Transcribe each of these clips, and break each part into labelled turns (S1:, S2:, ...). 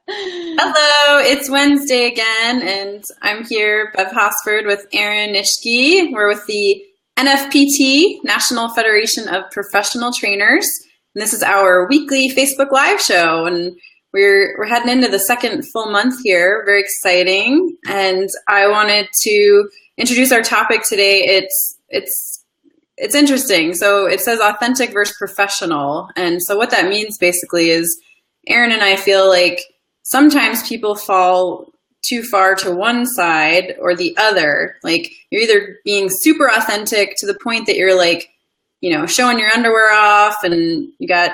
S1: Hello, it's Wednesday again, and I'm here, Bev Hosford, with Erin Nishke. We're with the NFPT, National Federation of Professional Trainers, and this is our weekly Facebook Live show. And we're heading into the second full month here, very exciting. And I wanted to introduce our topic today. It's interesting. So it says authentic versus professional, and so what that means basically is Erin and I feel like sometimes people fall too far to one side or the other. Like you're either being super authentic to the point that you're like, showing your underwear off and you got,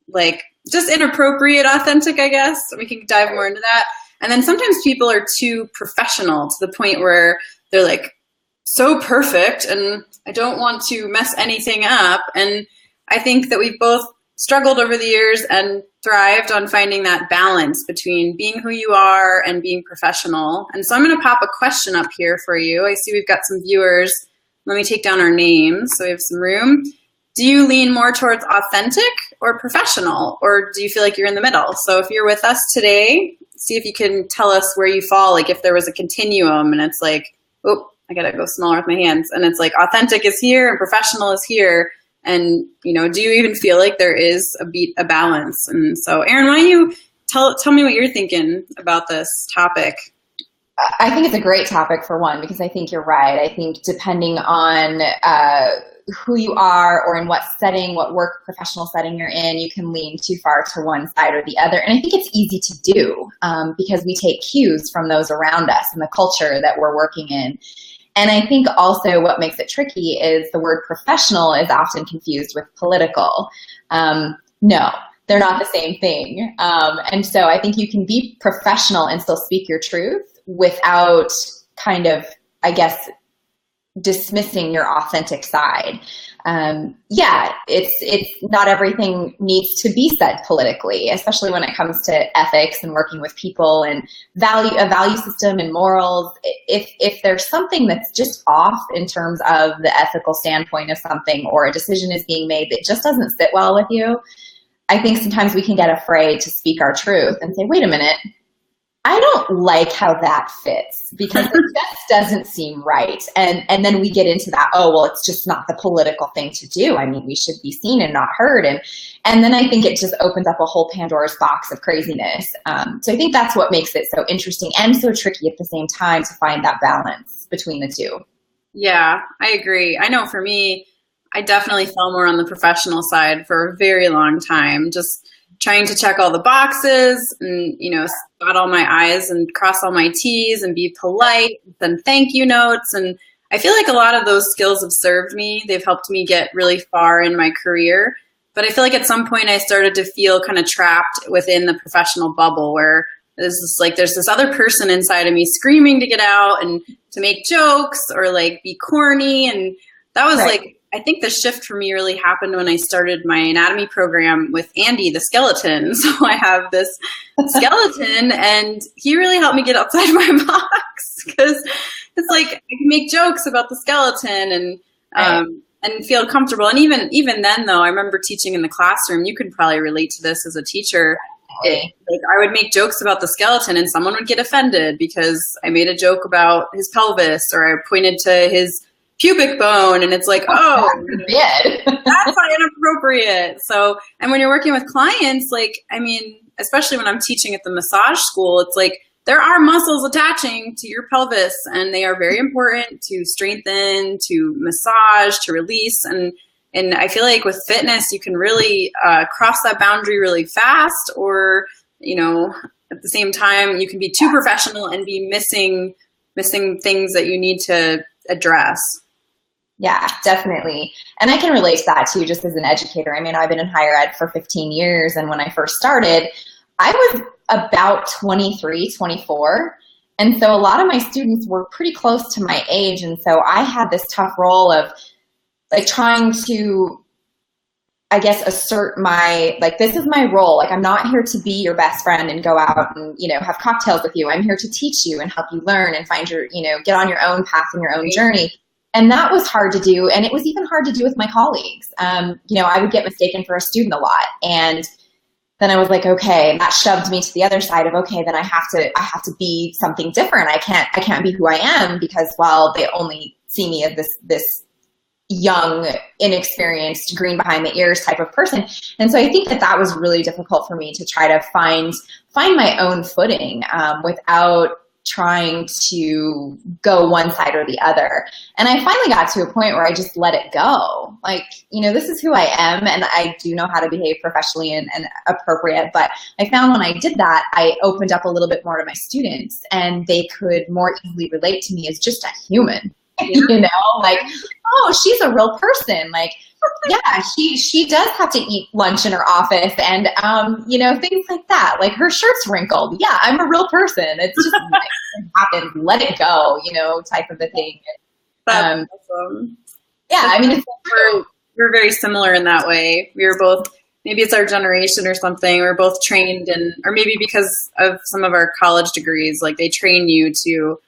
S1: like just inappropriate authentic, I guess. We can dive more into that. And then sometimes people are too professional to the point where they're like so perfect and I don't want to mess anything up. And I think that we've both struggled over the years and thrived on finding that balance between being who you are and being professional. And so I'm going to pop a question up here for you. I see we've got some viewers. Let me take down our names so we have some room. Do you lean more towards authentic or professional, or do you feel like you're in the middle? So if you're with us today, see if you can tell us where you fall, like if there was a continuum and it's like, oh, I got to go smaller with my hands. And it's like authentic is here and professional is here. And, do you even feel like there is a balance? And so, Erin, why don't you tell me what you're thinking about this topic?
S2: I think it's a great topic for one, because I think you're right. I think depending on who you are or in what setting, what work professional setting you're in, you can lean too far to one side or the other. And I think it's easy to do because we take cues from those around us and the culture that we're working in. And I think also what makes it tricky is the word professional is often confused with political. No, they're not the same thing. And so I think you can be professional and still speak your truth without kind of, I guess, dismissing your authentic side. It's not everything needs to be said politically, especially when it comes to ethics and working with people and a value system and morals. If there's something that's just off in terms of the ethical standpoint of something, or a decision is being made that just doesn't sit well with you, I think sometimes we can get afraid to speak our truth and say, wait a minute, I don't like how that fits because it just doesn't seem right. And then we get into that, oh, well, it's just not the political thing to do. I mean, we should be seen and not heard. And then I think it just opens up a whole Pandora's box of craziness. So I think that's what makes it so interesting and so tricky at the same time to find that balance between the two.
S1: Yeah, I agree. I know for me, I definitely fell more on the professional side for a very long time, just trying to check all the boxes and, dot all my I's and cross all my T's and be polite, and thank you notes. And I feel like a lot of those skills have served me. They've helped me get really far in my career. But I feel like at some point I started to feel kind of trapped within the professional bubble where there's this other person inside of me screaming to get out and to make jokes or like be corny. And that was right. I think the shift for me really happened when I started my anatomy program with Andy, the skeleton. So I have this skeleton and he really helped me get outside my box because it's like I can make jokes about the skeleton and feel comfortable. And even then though, I remember teaching in the classroom, you could probably relate to this as a teacher. I would make jokes about the skeleton and someone would get offended because I made a joke about his pelvis or I pointed to his pubic bone, and it's like, oh, that's not inappropriate. So, and when you're working with clients, especially when I'm teaching at the massage school, it's like there are muscles attaching to your pelvis, and they are very important to strengthen, to massage, to release. And I feel like with fitness, you can really cross that boundary really fast, or at the same time, you can be too professional and be missing things that you need to address.
S2: Yeah, definitely. And I can relate to that too, just as an educator. I mean, I've been in higher ed for 15 years. And when I first started, I was about 23, 24. And so a lot of my students were pretty close to my age. And so I had this tough role of trying to, I guess, assert this is my role. I'm not here to be your best friend and go out and, have cocktails with you. I'm here to teach you and help you learn and find your, get on your own path and your own journey. And that was hard to do. And it was even hard to do with my colleagues. I would get mistaken for a student a lot. And then I was like, okay, that shoved me to the other side of, okay, then I have to be something different. I can't be who I am, because, well, they only see me as this young, inexperienced, green behind the ears type of person. And so I think that was really difficult for me to try to find my own footing without trying to go one side or the other. And I finally got to a point where I just let it go. Like, this is who I am, and I do know how to behave professionally and appropriate. But I found when I did that, I opened up a little bit more to my students, and they could more easily relate to me as just a human. Yeah. Like, oh, she's a real person. Like, yeah, she does have to eat lunch in her office, and things like that. Like, her shirt's wrinkled. Yeah, I'm a real person. It's just it happens. Let it go, type of a thing.
S1: That's awesome.
S2: Yeah, I mean,
S1: we're very similar in that way. We were both, maybe it's our generation or something. We're both trained or maybe because of some of our college degrees, like they train you to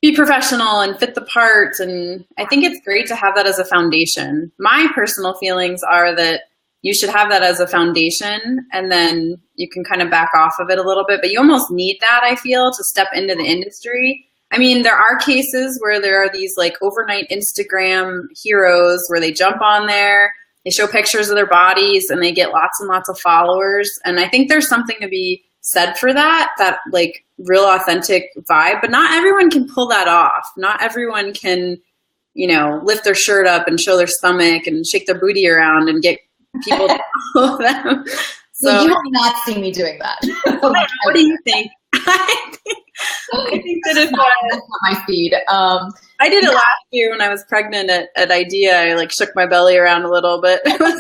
S1: be professional and fit the part. And I think it's great to have that as a foundation. My personal feelings are that you should have that as a foundation, and then you can kind of back off of it a little bit, but you almost need that, I feel, to step into the industry. I mean, there are cases where there are these like overnight Instagram heroes where they jump on there, they show pictures of their bodies, and they get lots and lots of followers. And I think there's something to be said for that like real authentic vibe, but not everyone can pull that off. Not everyone can, lift their shirt up and show their stomach and shake their booty around and get people to follow them.
S2: So you will not see me doing that.
S1: What do you think? I think that it's
S2: not my speed.
S1: I did it last year when I was pregnant at IDEA. I like shook my belly around a little bit. It was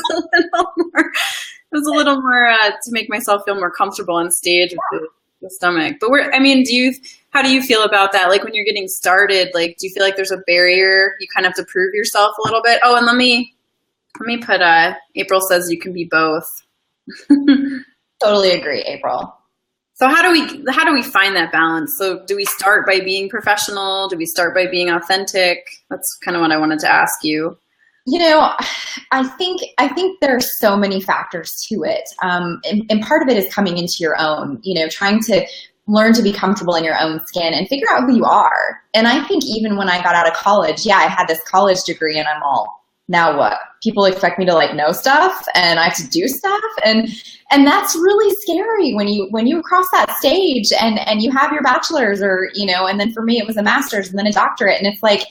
S1: a little more to make myself feel more comfortable on stage with the stomach. But how do you feel about that? Like when you're getting started, like, do you feel like there's a barrier? You kind of have to prove yourself a little bit. Oh, and let me put, April says you can be both.
S2: Totally agree, April.
S1: So how do we find that balance? So do we start by being professional? Do we start by being authentic? That's kind of what I wanted to ask you.
S2: I think there's so many factors to it. And part of it is coming into your own, trying to learn to be comfortable in your own skin and figure out who you are. And I think even when I got out of college, I had this college degree, and I'm all, now what? People expect me to like know stuff, and I have to do stuff. And that's really scary when you cross that stage and you have your bachelor's or, and then for me, it was a master's and then a doctorate. And it's like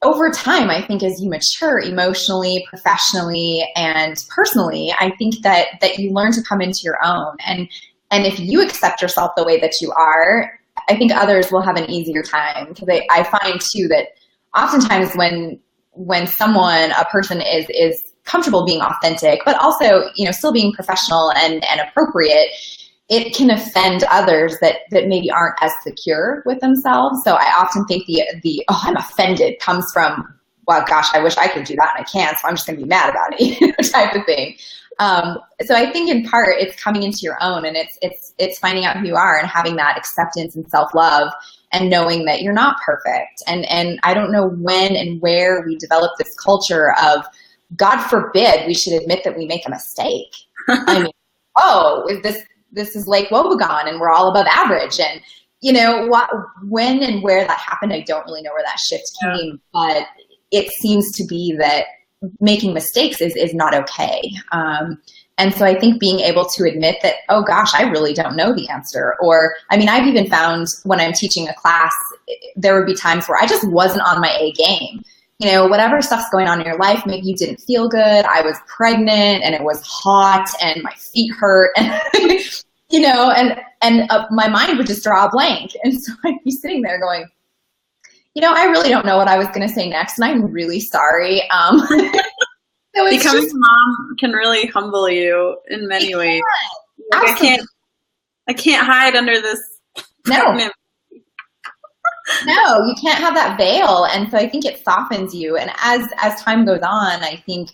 S2: over time, I think as you mature emotionally, professionally, and personally, I think that you learn to come into your own. And if you accept yourself the way that you are, I think others will have an easier time. Because I find too that oftentimes when a person is comfortable being authentic, but also, still being professional and appropriate, it can offend others that maybe aren't as secure with themselves. So I often think the oh, I'm offended comes from, well, gosh, I wish I could do that and I can't, so I'm just going to be mad about it, type of thing. So I think in part it's coming into your own, and it's finding out who you are and having that acceptance and self-love and knowing that you're not perfect. And I don't know when and where we develop this culture of, God forbid, we should admit that we make a mistake. I mean, this is Lake Wobegon and we're all above average. And when and where that happened, I don't really know where that shift came, but it seems to be that making mistakes is not okay. And so I think being able to admit that, oh gosh, I really don't know the answer. Or, I've even found when I'm teaching a class, there would be times where I just wasn't on my A game. Whatever stuff's going on in your life, maybe you didn't feel good. I was pregnant and it was hot and my feet hurt and, my mind would just draw a blank. And so I'd be sitting there going, I really don't know what I was going to say next, and I'm really sorry. So
S1: becoming a mom can really humble you in many ways. Like, I can't hide under this.
S2: No, you can't have that veil. And so I think it softens you. And as time goes on, I think,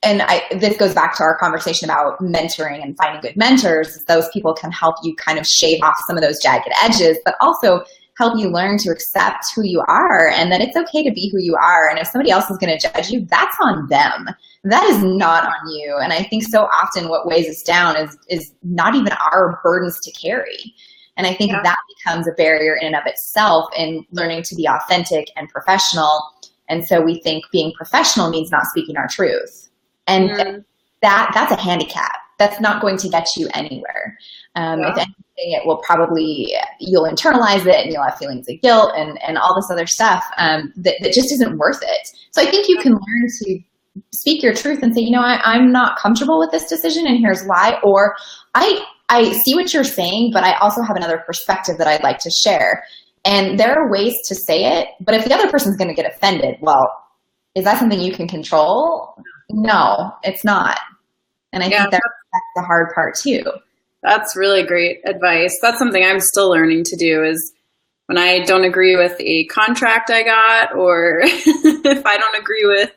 S2: this goes back to our conversation about mentoring and finding good mentors. Those people can help you kind of shave off some of those jagged edges, but also help you learn to accept who you are and that it's okay to be who you are. And if somebody else is going to judge you, that's on them. That is not on you. And I think so often what weighs us down is not even our burdens to carry. And I think that becomes a barrier in and of itself in learning to be authentic and professional. And so we think being professional means not speaking our truth. And that's a handicap. That's not going to get you anywhere. If anything, it will probably, you'll internalize it and you'll have feelings of guilt and all this other stuff that just isn't worth it. So I think you can learn to speak your truth and say, you know, I'm not comfortable with this decision and here's why. Or I see what you're saying, but I also have another perspective that I'd like to share. And there are ways to say it, but if the other person's going to get offended, well, is that something you can control? No, it's not. And I think that's the hard part too.
S1: That's really great advice. That's something I'm still learning to do is when I don't agree with a contract I got, or if I don't agree with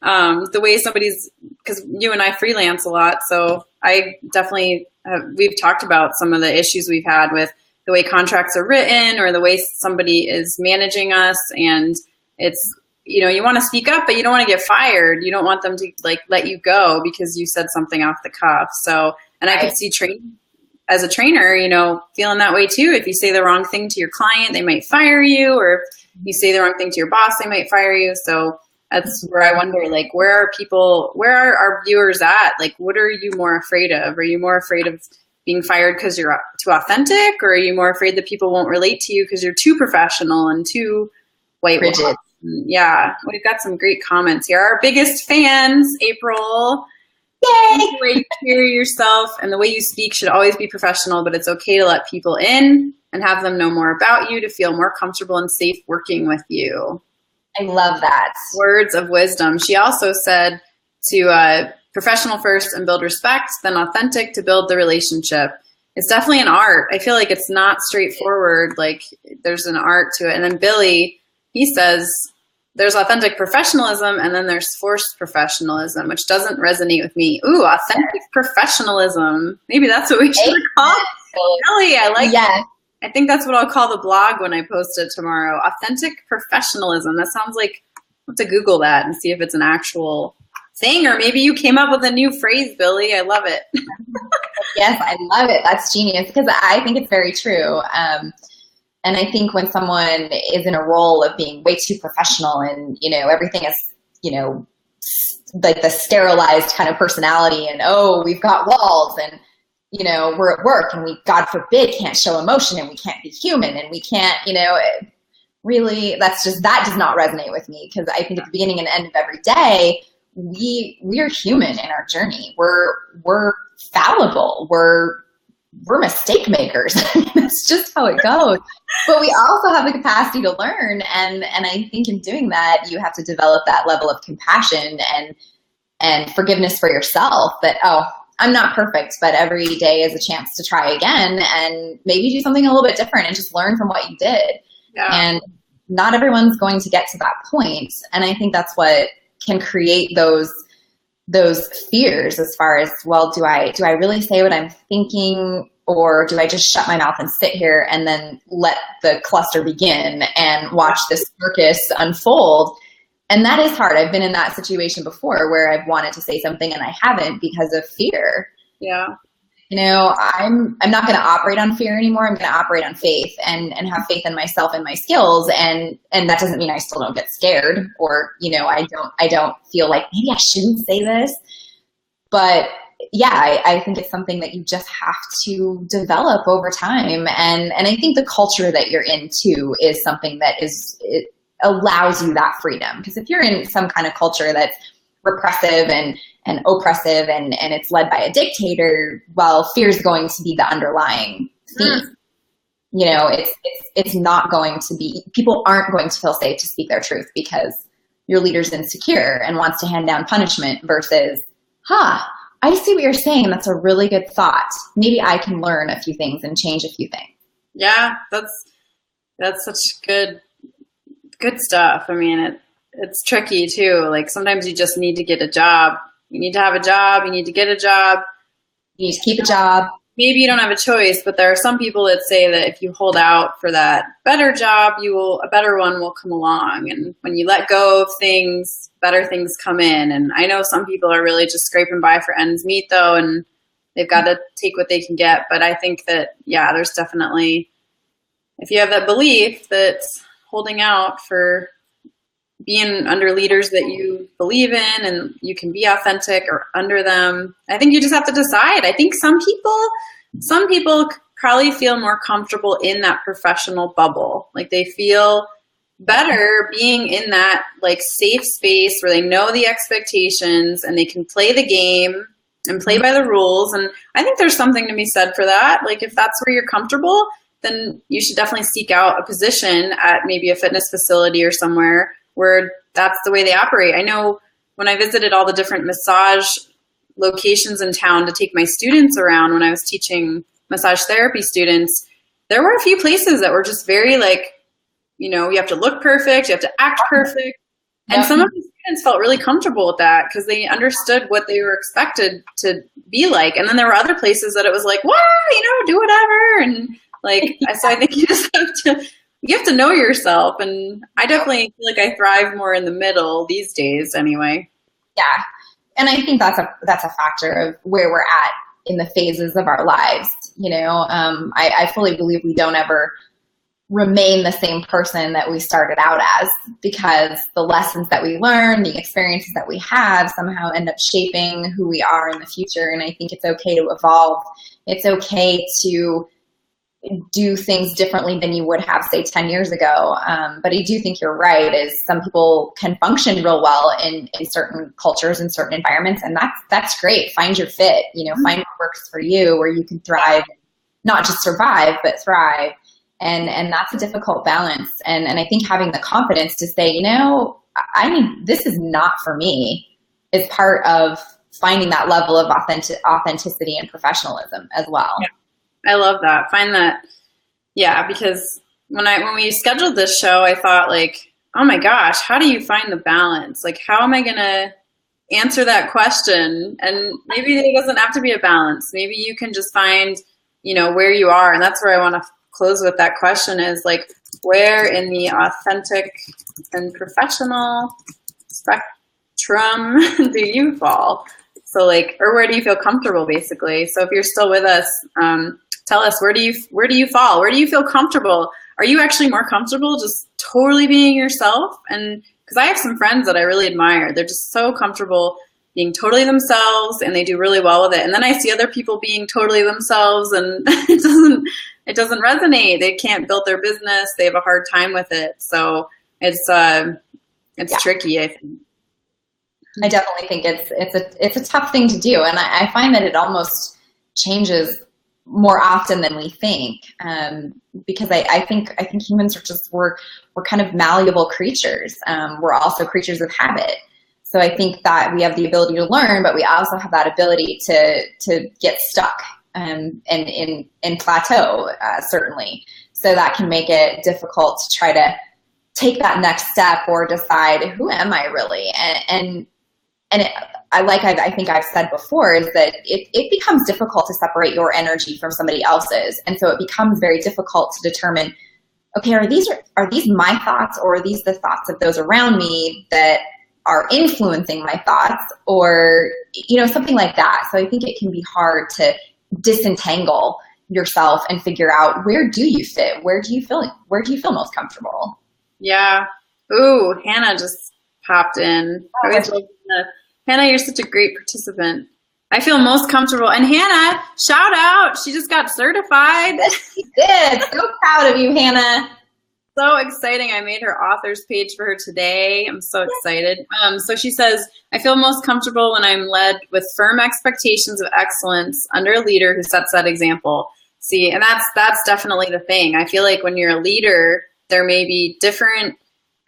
S1: the way somebody's, because you and I freelance a lot. So I definitely, we've talked about some of the issues we've had with the way contracts are written or the way somebody is managing us. And it's, you know, you want to speak up, but you don't want to get fired. You don't want them to like let you go because you said something off the cuff. So, and I could see as a trainer, you know, feeling that way too. If you say the wrong thing to your client, they might fire you, or if you say the wrong thing to your boss, they might fire you. So that's where I wonder, like, where are our viewers at? Like, what are you more afraid of? Are you more afraid of being fired because you're too authentic, or are you more afraid that people won't relate to you because you're too professional and too whitewashed? Yeah, we've got some great comments here. Our biggest fans, April. Yay! The way you carry yourself and the way you speak should always be professional, but it's okay to let people in and have them know more about you to feel more comfortable and safe working with you.
S2: I love that.
S1: Words of wisdom. She also said to professional first and build respect, then authentic to build the relationship. It's definitely an art. I feel like it's not straightforward. Like there's an art to it. And then Billy, he says, there's authentic professionalism and then there's forced professionalism, which doesn't resonate with me. Ooh, authentic professionalism. Maybe that's what we should call it. Really, I like it. I think that's what I'll call the blog when I post it tomorrow. Authentic professionalism. That sounds like, I'll have to Google that and see if it's an actual thing, or maybe you came up with a new phrase, Billy. I love it.
S2: Yes, I love it. That's genius because I think it's very true. And I think when someone is in a role of being way too professional and, you know, everything is, you know, like the sterilized kind of personality and, oh, we've got walls and, you know, we're at work and we, God forbid, can't show emotion and we can't be human and we can't, you know, really, that does not resonate with me because I think at the beginning and end of every day, we're human in our journey. We're fallible. We're mistake makers. It's just how it goes. But we also have the capacity to learn. And I think in doing that, you have to develop that level of compassion and forgiveness for yourself that, oh, I'm not perfect, but every day is a chance to try again and maybe do something a little bit different and just learn from what you did. Yeah. And not everyone's going to get to that point. And I think that's what can create those fears as far as, well, do I really say what I'm thinking, or do I just shut my mouth and sit here and then let the cluster begin and watch this circus unfold? And that is hard. I've been in that situation before where I've wanted to say something and I haven't because of fear.
S1: Yeah.
S2: You know, I'm not going to operate on fear anymore. I'm going to operate on faith and have faith in myself and my skills. And that doesn't mean I still don't get scared or, you know, I don't feel like maybe I shouldn't say this. But yeah, I think it's something that you just have to develop over time. And I think the culture that you're in too is something that it allows you that freedom. Because if you're in some kind of culture that's repressive and oppressive and it's led by a dictator, well, fear is going to be the underlying theme. You know, it's not going to be, people aren't going to feel safe to speak their truth because your leader's insecure and wants to hand down punishment versus, I see what you're saying. That's a really good thought. Maybe I can learn a few things and change a few things.
S1: Yeah, that's such good stuff. I mean, it's tricky too. Like sometimes you just need to get a job. You need to have a job. You need to get a job.
S2: You need to keep a job.
S1: maybe you don't have a choice, but there are some people that say that if you hold out for that better job, a better one will come along. And when you let go of things, better things come in. And I know some people are really just scraping by for ends meet though, and they've got to take what they can get. But I think that, yeah, there's definitely, if you have that belief that holding out for being under leaders that you believe in and you can be authentic or under them, I think you just have to decide. I think some people probably feel more comfortable in that professional bubble. Like they feel better being in that like safe space where they know the expectations and they can play the game and play by the rules. And I think there's something to be said for that. Like if that's where you're comfortable, then you should definitely seek out a position at maybe a fitness facility or somewhere where that's the way they operate. I know when I visited all the different massage locations in town to take my students around when I was teaching massage therapy students, there were a few places that were just very like, you have to look perfect, you have to act perfect. And some of the students felt really comfortable with that because they understood what they were expected to be like. And then there were other places that it was like, well, do whatever. And like, so I think you have to know yourself. And I definitely feel like I thrive more in the middle these days anyway.
S2: Yeah. And I think that's a factor of where we're at in the phases of our lives. I fully believe we don't ever remain the same person that we started out as, because the lessons that we learn, the experiences that we have somehow end up shaping who we are in the future. And I think it's okay to evolve. It's okay to do things differently than you would have, say, 10 years ago. But I do think you're right, is some people can function real well in certain cultures and certain environments. And that's great. Find your fit, find what works for you, where you can thrive, not just survive, but thrive. And that's a difficult balance. And I think having the confidence to say, this is not for me, is part of finding that level of authenticity and professionalism as well.
S1: Yeah. I love that. Find that. Yeah. Because when we scheduled this show, I thought like, oh my gosh, how do you find the balance? Like, how am I going to answer that question? And maybe there doesn't have to be a balance. Maybe you can just find, where you are. And that's where I want to close with that question is like, where in the authentic and professional spectrum do you fall? So like, or where do you feel comfortable basically? So if you're still with us, tell us, where do you fall? Where do you feel comfortable? Are you actually more comfortable just totally being yourself? And because I have some friends that I really admire, they're just so comfortable being totally themselves and they do really well with it. And then I see other people being totally themselves and it doesn't resonate. They can't build their business. They have a hard time with it. So it's tricky, I think.
S2: I definitely think it's a tough thing to do. And I find that it almost changes more often than we think, because I think humans are just, we're kind of malleable creatures. We're also creatures of habit. So I think that we have the ability to learn, but we also have that ability to get stuck and in plateau, certainly. So that can make it difficult to try to take that next step or decide, who am I really? I think I've said before, is that it becomes difficult to separate your energy from somebody else's. And so it becomes very difficult to determine, okay, are these my thoughts, or are these the thoughts of those around me that are influencing my thoughts, or, something like that. So I think it can be hard to disentangle yourself and figure out, where do you fit? Where do you feel most comfortable?
S1: Yeah. Ooh, Hannah just popped in. Hannah, you're such a great participant. I feel most comfortable. And Hannah, shout out. She just got certified.
S2: She did. So proud of you, Hannah.
S1: So exciting. I made her author's page for her today. I'm so excited. So she says, I feel most comfortable when I'm led with firm expectations of excellence under a leader who sets that example. See, and that's definitely the thing. I feel like when you're a leader, there may be different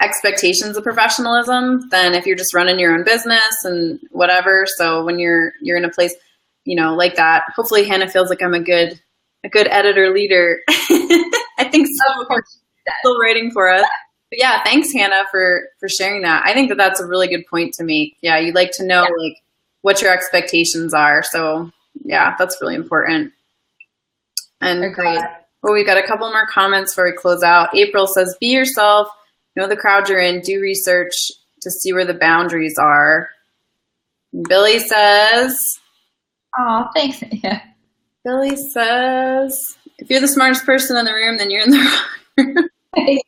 S1: expectations of professionalism than if you're just running your own business and whatever. So when you're in a place, like that, hopefully Hannah feels like I'm a good editor leader. I think so. Still writing for us. But yeah, thanks Hannah for sharing that. I think that's a really good point to make. Yeah, you'd like to know like what your expectations are. So yeah, that's really important. And
S2: Agreed.
S1: well, we've got a couple more comments before we close out. April says, be yourself, know the crowd you're in, do research to see where the boundaries are. And Billy says,
S2: Oh, thanks. Yeah.
S1: Billy says, if you're the smartest person in the room, then you're in the wrong room.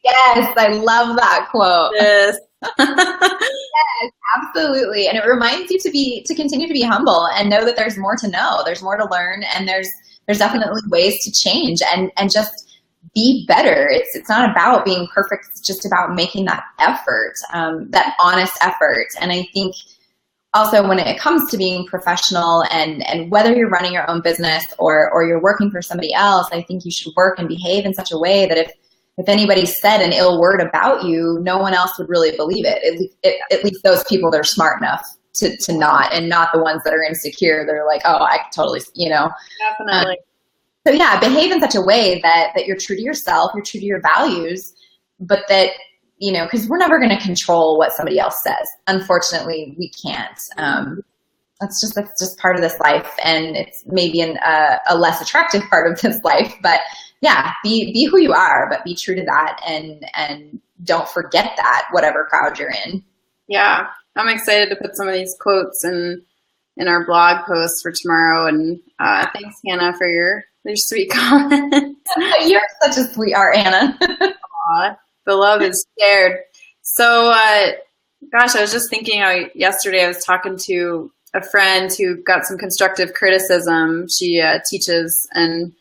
S2: Yes, I love that quote.
S1: Yes.
S2: Yes, absolutely. And it reminds you to continue to be humble and know that there's more to know. There's more to learn, and there's definitely ways to change and just be better. It's not about being perfect. It's just about making that effort, that honest effort. And I think also when it comes to being professional and whether you're running your own business or you're working for somebody else, I think you should work and behave in such a way that if anybody said an ill word about you, no one else would really believe it. At least those people that are smart enough to not, and not the ones that are insecure. They're like, oh, I totally,
S1: Definitely.
S2: So yeah, behave in such a way that you're true to yourself, you're true to your values, but that, because we're never going to control what somebody else says. Unfortunately, we can't. That's just part of this life, and it's maybe a less attractive part of this life. But yeah, be who you are, but be true to that, and don't forget that, whatever crowd you're in.
S1: Yeah, I'm excited to put some of these quotes in our blog post for tomorrow. And thanks, Hannah, for your sweet comments.
S2: You're such a sweetheart, Anna.
S1: Aw, the love is shared. So, gosh, I was just thinking yesterday I was talking to a friend who got some constructive criticism. She teaches, and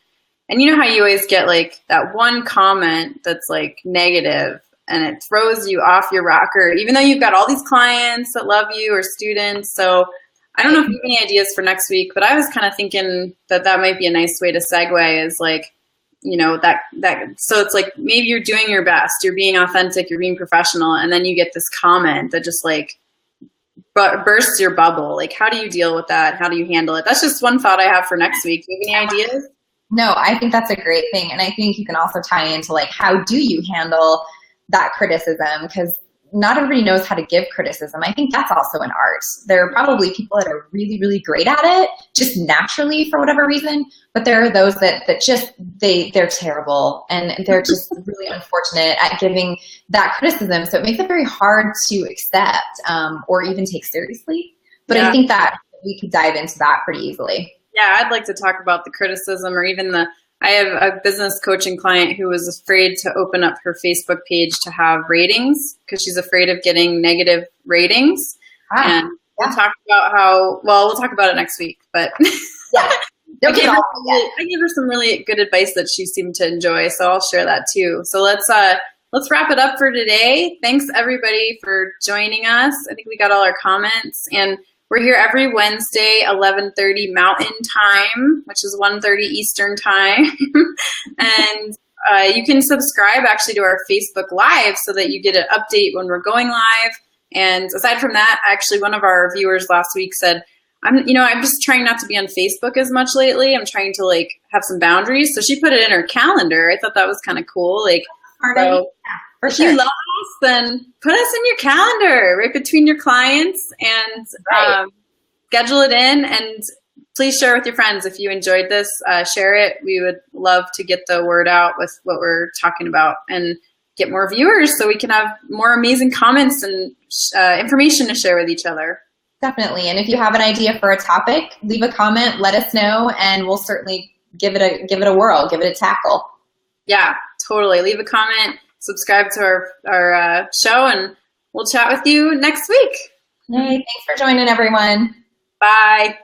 S1: you know how you always get like that one comment that's like negative and it throws you off your rocker, even though you've got all these clients that love you or students. So I don't know if you have any ideas for next week, but I was kind of thinking that might be a nice way to segue, is like, so it's like maybe you're doing your best, you're being authentic, you're being professional, and then you get this comment that just like bursts your bubble. Like, how do you deal with that? How do you handle it? That's just one thought I have for next week. Do you have any ideas?
S2: No, I think that's a great thing. And I think you can also tie into like, how do you handle that criticism? Because not everybody knows how to give criticism. I think that's also an art. There are probably people that are really, really great at it, just naturally for whatever reason. But there are those that just, they're terrible, and they're just really unfortunate at giving that criticism. So it makes it very hard to accept or even take seriously. But yeah. I think that we could dive into that pretty easily.
S1: Yeah, I'd like to talk about the criticism, or even I have a business coaching client who was afraid to open up her Facebook page to have ratings because she's afraid of getting negative ratings. And we'll talk about we'll talk about it next week, but
S2: yeah.
S1: I gave her some really good advice that she seemed to enjoy. So I'll share that too. So let's wrap it up for today. Thanks everybody for joining us. I think we got all our comments, and we're here every Wednesday, 11:30 Mountain Time, which is 1:30 Eastern Time. And you can subscribe actually to our Facebook Live so that you get an update when we're going live. And aside from that, actually one of our viewers last week said, I'm just trying not to be on Facebook as much lately. I'm trying to like have some boundaries. So she put it in her calendar. I thought that was kind of cool. Like, if you love us, then put us in your calendar right between your clients, and schedule it in, and please share with your friends. If you enjoyed this, share it. We would love to get the word out with what we're talking about and get more viewers so we can have more amazing comments and information to share with each other.
S2: Definitely. And if you have an idea for a topic, leave a comment, let us know, and we'll certainly give it a whirl, give it a tackle. Yeah, totally. Leave a comment, subscribe to our show, and we'll chat with you next week. Hey, thanks for joining, everyone. Bye.